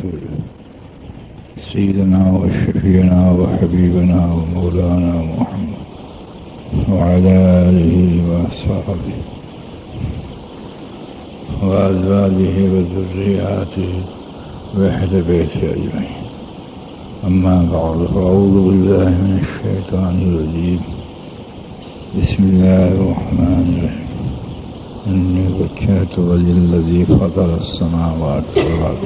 ورسوله سيدنا وشفيعنا وحبيبنا ومولانا محمد وعلى آله وأصحابه وأزواجه وذرياته وأهل بيته أجمعين. أما بعد فأعوذ بالله من الشيطان الرجيم. بسم الله الرحمن الرحيم. إني وجهت وجهي الذي فطر السماوات والأرض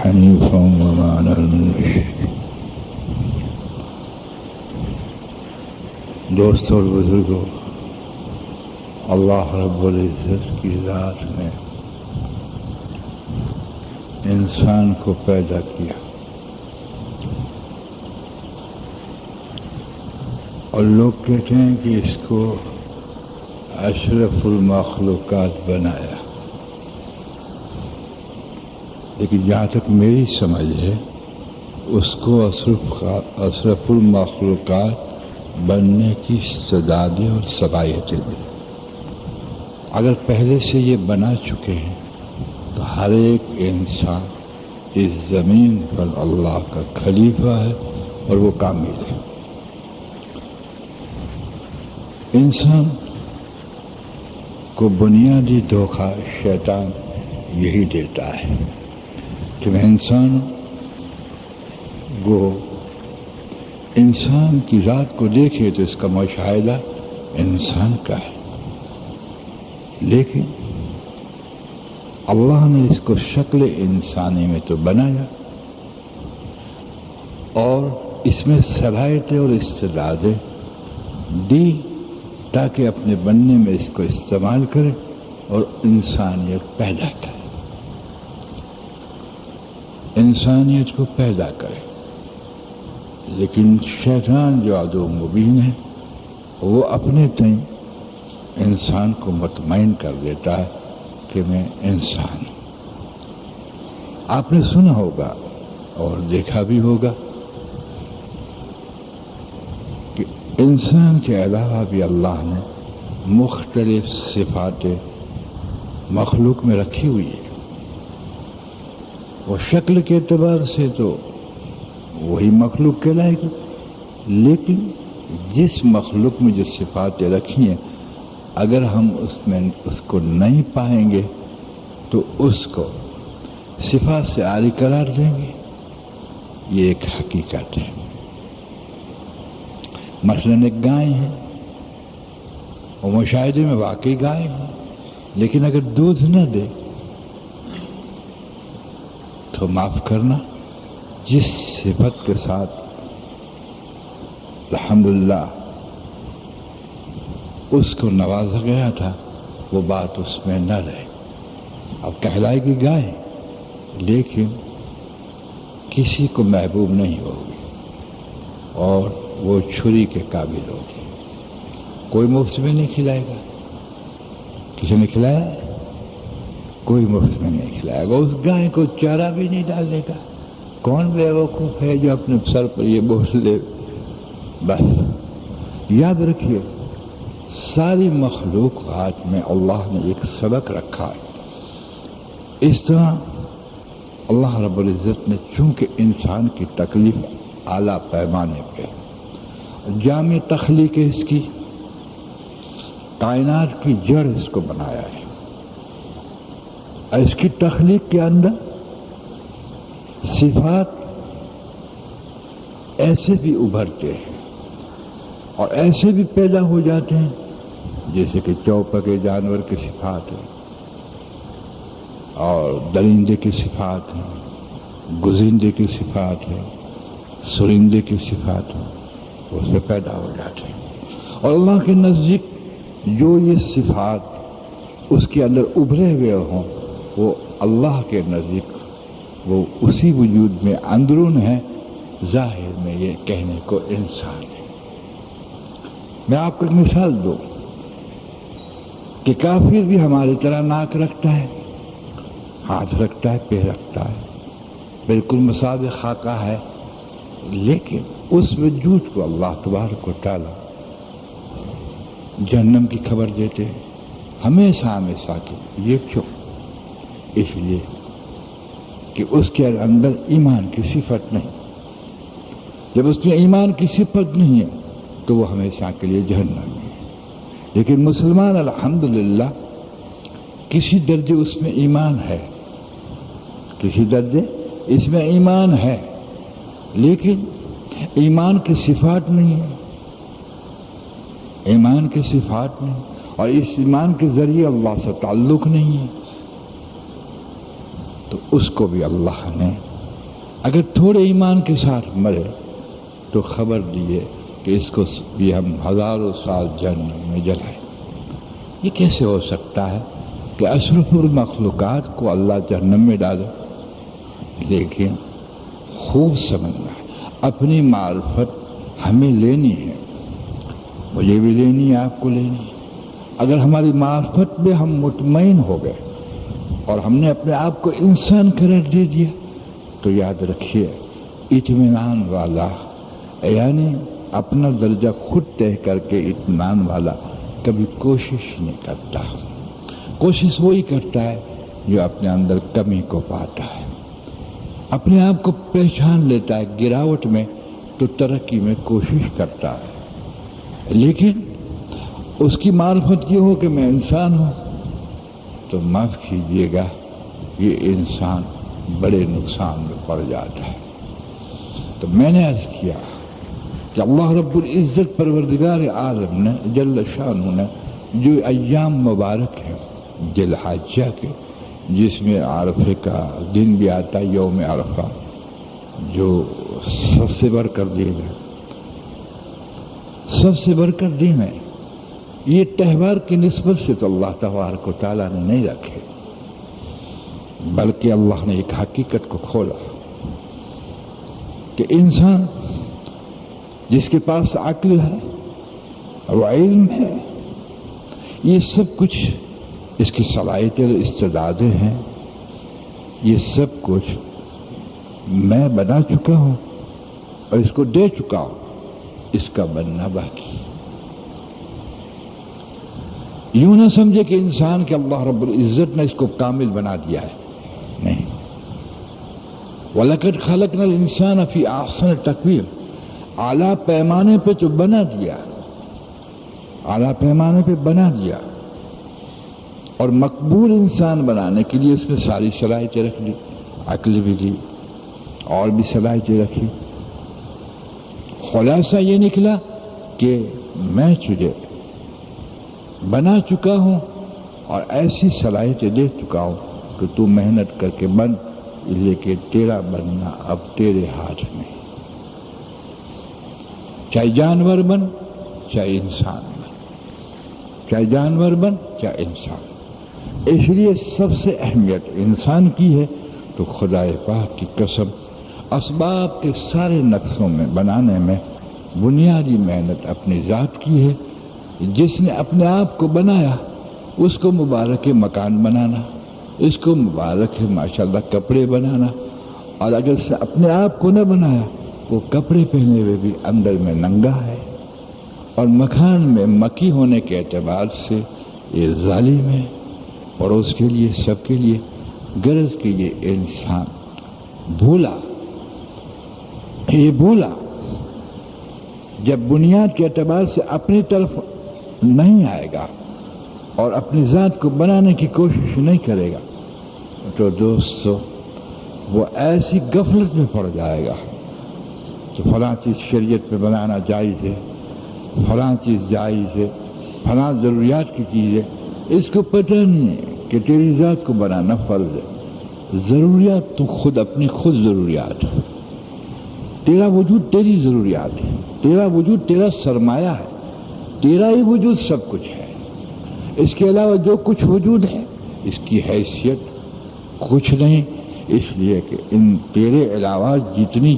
حنيفا وما أنا من المشركين. دوستوں اور بزرگوں، اللہ رب العزت کی ذات نے انسان کو پیدا کیا اور لوگ کہتے ہیں کہ اس کو اشرف المخلوقات بنایا، لیکن جہاں تک میری سمجھ ہے اس کو اشرف المخلوقات بننے کی استعدادیں اور صلاحیتیں دی۔ اگر پہلے سے یہ بنا چکے ہیں تو ہر ایک انسان اس زمین پر اللہ کا خلیفہ ہے اور وہ کامل ہے۔ انسان کو بنیادی دھوکہ شیطان یہی دیتا ہے کہ میں انسان کی ذات کو دیکھے تو اس کا مشاہدہ انسان کا ہے، لیکن اللہ نے اس کو شکل انسانی میں تو بنایا اور اس میں صلاحیتیں اور استعدادیں دی تاکہ اپنے بننے میں اس کو استعمال کرے اور انسانیت پیدا کرے، انسانیت کو پیدا کرے۔ لیکن شیطان جو عدو مبین ہے وہ اپنے تئیں انسان کو مطمئن کر دیتا ہے کہ میں انسان ہوں۔ آپ نے سنا ہوگا اور دیکھا بھی ہوگا کہ انسان کے علاوہ بھی اللہ نے مختلف صفات مخلوق میں رکھی ہوئی ہے۔ وہ شکل کے اعتبار سے تو وہی مخلوق کہلائے گی، لیکن جس مخلوق میں جو صفاتیں رکھی ہیں اگر ہم اس کو نہیں پائیں گے تو اس کو صفات سے عاری قرار دیں گے، یہ ایک حقیقت ہے۔ مثلاً ایک گائے ہے، وہ مشاہدے میں واقعی گائے ہے، لیکن اگر دودھ نہ دے تو معاف کرنا، جس صفت کے ساتھ الحمدللہ اس کو نوازا گیا تھا وہ بات اس میں نہ رہے۔ اب کہلائے گی گائے، لیکن کسی کو محبوب نہیں ہوگی اور وہ چھری کے قابل ہوگی۔ کوئی مفت میں نہیں کھلائے گا، کسی نے کھلایا؟ کوئی مفت میں نہیں کھلائے گا۔ اس گائے کو چارہ بھی نہیں ڈالے گا۔ کون بیوقوف ہے جو اپنے سر پر یہ بوجھ لے؟ بس یاد رکھیے، ساری مخلوقات میں اللہ نے ایک سبق رکھا ہے۔ اس طرح اللہ رب العزت نے چونکہ انسان کی تکلیف اعلیٰ پیمانے پہ جامع تخلیق ہے، اس کی کائنات کی جڑ اس کو بنایا ہے، اور اس کی تخلیق کے اندر صفات ایسے بھی ابھرتے ہیں اور ایسے بھی پیدا ہو جاتے ہیں جیسے کہ چوپکے جانور کی صفات ہیں اور درندے کی صفات ہیں، گزندے کی صفات ہیں، سرندے کی صفات ہیں، وہ اس میں پیدا ہو جاتے ہیں۔ اور اللہ کے نزدیک جو یہ صفات اس کے اندر ابھرے ہوئے ہوں وہ اللہ کے نزدیک وہ اسی وجود میں اندرون ہے، ظاہر میں یہ کہنے کو انسان ہے۔ میں آپ کو ایک مثال دوں کہ کافر بھی ہماری طرح ناک رکھتا ہے، ہاتھ رکھتا ہے، پیر رکھتا ہے، بالکل مساوی خاکہ ہے، لیکن اس وجود کو اللہ تبارک و تعالی جہنم کی خبر دیتے ہیں ہمیشہ ہمیشہ کے۔ یہ کیوں؟ اس لیے کہ کہ اس کے اندر ایمان کی صفت نہیں. جب اس میں ایمان کی صفت نہیں ہے تو وہ ہمیشہ کے لیے جہنم میں ہے. لیکن مسلمان الحمدللہ کسی درجے اس میں ایمان ہے، کسی درجے اس میں ایمان ہے، لیکن ایمان کی صفات نہیں ہے، ایمان کی صفات نہیں، اور اس ایمان کے ذریعے اللہ سے تعلق نہیں ہے. تو اس کو بھی اللہ نے اگر تھوڑے ایمان کے ساتھ مرے تو خبر دیے کہ اس کو بھی ہم ہزاروں سال جہنم میں جلائیں. یہ کیسے ہو سکتا ہے کہ اشرف المخلوقات کو اللہ جہنم میں ڈالے؟ لیکن خوب سمجھنا ہے، اپنی معرفت ہمیں لینی ہے، مجھے بھی لینی ہے، آپ کو لینی ہے. اگر ہماری معرفت میں ہم مطمئن ہو گئے اور ہم نے اپنے آپ کو انسان قرار دے دیا تو یاد رکھیے اطمینان والا، یعنی اپنا درجہ خود طے کر کے اطمینان والا کبھی کوشش نہیں کرتا. کوشش وہی کرتا ہے جو اپنے اندر کمی کو پاتا ہے، اپنے آپ کو پہچان لیتا ہے گراوٹ میں تو ترقی میں کوشش کرتا ہے. لیکن اس کی معرفت یہ ہو کہ میں انسان ہوں تو معاف کیجیے گا یہ انسان بڑے نقصان میں پڑ جاتا ہے. تو میں نے عرض کیا کہ اللہ رب العزت پروردگار عالم نے جل شانہ نے جو ایام مبارک ہیں ذی الحجہ کے، جس میں عرفے کا دن بھی آتا ہے، یوم عرفہ، جو سب سے بڑھ کر دن ہے، سب سے بڑھ کر دن ہے. یہ تہوار کی نسبت سے تو اللہ تبارک و تعالیٰ نے نہیں رکھے، بلکہ اللہ نے ایک حقیقت کو کھولا کہ انسان جس کے پاس عقل ہے اور علم ہے، یہ سب کچھ اس کی صلاحیتیں اور استعدادیں ہیں، یہ سب کچھ میں بنا چکا ہوں اور اس کو دے چکا ہوں، اس کا بننا باقی. یوں نہ سمجھے کہ انسان کے اللہ رب العزت نے اس کو کامل بنا دیا ہے، نہیں. وَلَقَدْ خَلَقْنَا الْإِنسَانَ فِي أَحْسَنِ تَقْوِيمٍ، اعلیٰ پیمانے پہ تو بنا دیا، اعلیٰ پیمانے پہ بنا دیا، اور مقبول انسان بنانے کے لیے اس میں ساری صلاحیتیں رکھ لی، عقل بھی دی اور بھی صلاحیتیں رکھی. خلاصہ یہ نکلا کہ میں تجھے بنا چکا ہوں اور ایسی صلاحیتیں دے چکا ہوں کہ تو محنت کر کے بن، لیکن تیرا بننا اب تیرے ہاتھ میں، چاہے جانور بن چاہے انسان بن، چاہے جانور بن چاہے انسان. اس لیے سب سے اہمیت انسان کی ہے. تو خدا پاک کی قسم اسباب کے سارے نقشوں میں بنانے میں بنیادی محنت اپنی ذات کی ہے. جس نے اپنے آپ کو بنایا اس کو مبارک مکان بنانا، اس کو مبارک ماشاءاللہ کپڑے بنانا، اور اگر سے اپنے آپ کو نہ بنایا وہ کپڑے پہنے ہوئے بھی اندر میں ننگا ہے اور مکان میں مکی ہونے کے اعتبار سے یہ ظالم ہے. اور اس کے لیے سب کے لیے غرض کے یہ انسان بھولا، یہ بھولا جب بنیاد کے اعتبار سے اپنی طرف نہیں آئے گا اور اپنی ذات کو بنانے کی کوشش نہیں کرے گا تو دوستو وہ ایسی غفلت میں پڑ جائے گا کہ فلاں چیز شریعت میں بنانا جائز ہے، فلاں چیز جائز ہے، فلاں ضروریات کی چیز ہے، اس کو پتہ نہیں ہے کہ تیری ذات کو بنانا فرض ہے. ضروریات تو خود اپنی خود ضروریات ہے، تیرا وجود تیری ضروریات ہے، تیرا وجود تیرا سرمایہ ہے، تیرا ہی وجود سب کچھ ہے. اس کے علاوہ جو کچھ وجود ہے اس کی حیثیت کچھ نہیں، اس لیے کہ ان تیرے علاوہ جتنی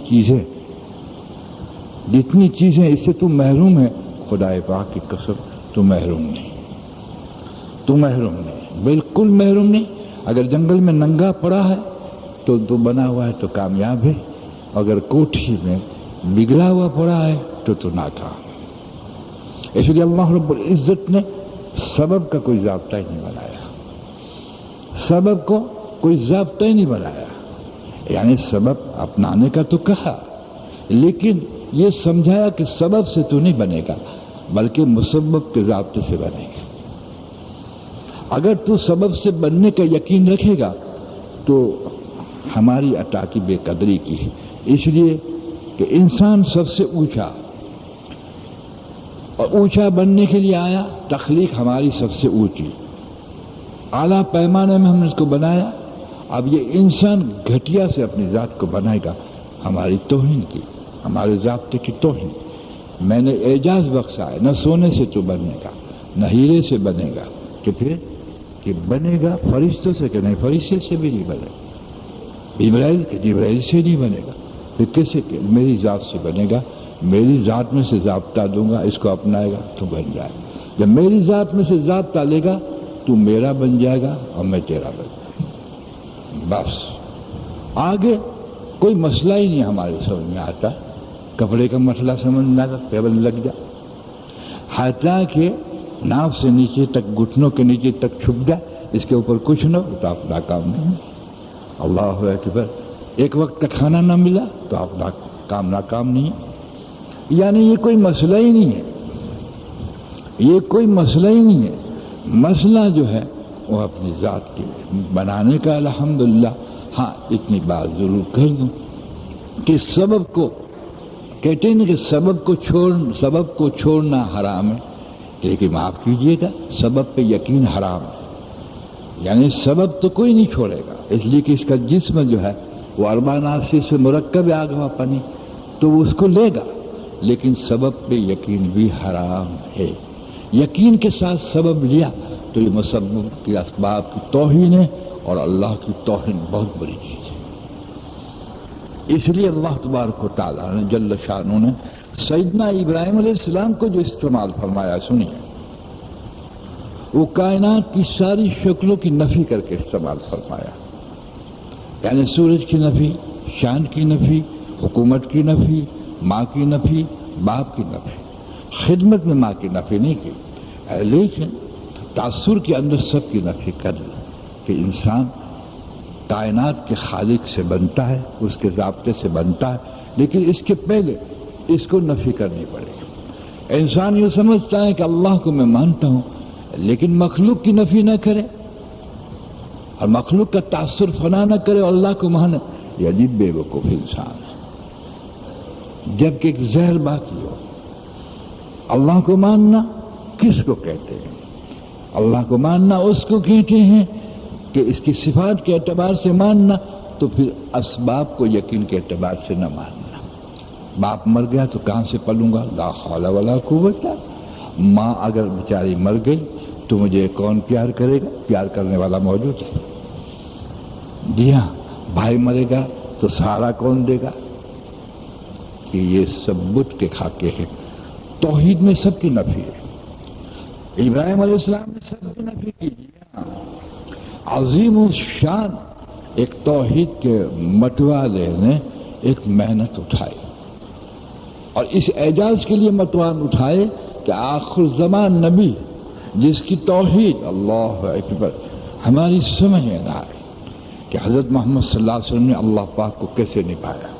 چیزیں اس سے تو محروم ہے. خدا پاک کی قسم تو محروم نہیں، تو محروم نہیں، بالکل محروم نہیں. اگر جنگل میں ننگا پڑا ہے تو بنا ہوا ہے تو کامیاب ہے، اگر کوٹھی میں بگڑا ہوا پڑا ہے تو ناکام. اس لیے اللہ رب العزت نے سبب کا کوئی ضابطہ ہی نہیں بنایا، سبب کو کوئی ضابطہ ہی نہیں بنایا. یعنی سبب اپنانے کا تو کہا، لیکن یہ سمجھایا کہ سبب سے تو نہیں بنے گا بلکہ مسبب کے ضابطے سے بنے گا۔ اگر تو سبب سے بننے کا یقین رکھے گا تو ہماری عطا کی بے قدری کی ہے، اس لیے کہ انسان سب سے اونچا اور اونچا بننے کے لیے آیا، تخلیق ہماری سب سے اونچی اعلیٰ پیمانے میں ہم نے اس کو بنایا۔ اب یہ انسان گھٹیا سے اپنی ذات کو بنائے گا، ہماری توہین کی، ہمارے ضابطے کی توہین۔ میں نے اعجاز بخشا ہے، نہ سونے سے تو بنے گا نہ ہیرے سے بنے گا، کہ پھر کہ بنے گا فرشتوں سے، کہ نہیں فرشتے سے بھی نہیں بنے گا، جبرائیل سے نہیں بنے گا، پھر کیسے کہ میری ذات سے بنے گا۔ میری ذات میں سے ضابطہ دوں گا، اس کو اپنائے گا تو بن جائے گا۔ جب میری ذات میں سے ضابطہ لے گا تو میرا بن جائے گا اور میں تیرا بن جائے گا، بس آگے کوئی مسئلہ ہی نہیں ہمارے سمجھ میں آتا۔ کپڑے کا مسئلہ سمجھ میں آتا، پیبند لگ جائے، حتیٰ کہ ناف سے نیچے تک، گھٹنوں کے نیچے تک چھپ جائے، اس کے اوپر کچھ نہ ہو تو آپ ناکام نہیں ہیں۔ اللہ اکبر، ایک وقت کا کھانا نہ ملا تو آپ ناکام نہیں ہیں۔ یعنی یہ کوئی مسئلہ ہی نہیں ہے، یہ کوئی مسئلہ ہی نہیں ہے۔ مسئلہ جو ہے وہ اپنی ذات کے بنانے کا۔ الحمدللہ ہاں اتنی بات ضرور کر دوں کہ سبب کو کہتے ہیں کہ سبب کو چھوڑنا حرام ہے، لیکن معاف کیجیے گا سبب پہ یقین حرام ہے۔ یعنی سبب تو کوئی نہیں چھوڑے گا، اس لیے کہ اس کا جسم جو ہے وہ ارباناسی سے مرکب ہے، آگوا پانی، تو وہ اس کو لے گا، لیکن سبب پہ یقین بھی حرام ہے۔ یقین کے ساتھ سبب لیا تو یہ مسبب کے اسباب کی توہین ہے، اور اللہ کی توہین بہت بڑی چیز ہے۔ اس لیے اللہ تبارک و تعالیٰ نے جل شانہ نے سیدنا ابراہیم علیہ السلام کو جو استعمال فرمایا، سنیے، وہ کائنات کی ساری شکلوں کی نفی کر کے استعمال فرمایا۔ یعنی سورج کی نفی، چاند کی نفی، حکومت کی نفی، ماں کی نفی، باپ کی نفی، خدمت میں ماں کی نفی نہیں کی، لیکن تاثر کے اندر سب کی نفی کر دی کہ انسان کائنات کے خالق سے بنتا ہے، اس کے ضابطے سے بنتا ہے، لیکن اس کے پہلے اس کو نفی کرنی پڑے گی۔ انسان یہ سمجھتا ہے کہ اللہ کو میں مانتا ہوں، لیکن مخلوق کی نفی نہ کرے اور مخلوق کا تاثر فنا نہ کرے اور اللہ کو مانے، یہ عجیب بے وقوف انسان ہے۔ جبکہ ایک زہر باقی ہو، اللہ کو ماننا کس کو کہتے ہیں؟ اللہ کو ماننا اس کو کہتے ہیں کہ اس کی صفات کے اعتبار سے ماننا، تو پھر اسباب کو یقین کے اعتبار سے نہ ماننا۔ باپ مر گیا تو کہاں سے پلوں گا؟ لا حول ولا قوت۔ ماں اگر بیچاری مر گئی تو مجھے کون پیار کرے گا؟ پیار کرنے والا موجود ہے۔ جی ہاں، بھائی مرے گا تو سہارا کون دے گا؟ کہ یہ سب بت کے خاکے ہیں۔ توحید میں سب کی نفی ہے۔ ابراہیم علیہ السلام نے سب کی نفی کی۔ عظیم الشان ایک توحید کے متوالے نے ایک محنت اٹھائی، اور اس اعجاز کے لیے متوان اٹھائے کہ آخر زمان نبی جس کی توحید اللہ اکبر ہماری سمجھ میں نہ آئے کہ حضرت محمد صلی اللہ علیہ وسلم نے اللہ پاک کو کیسے نبھایا۔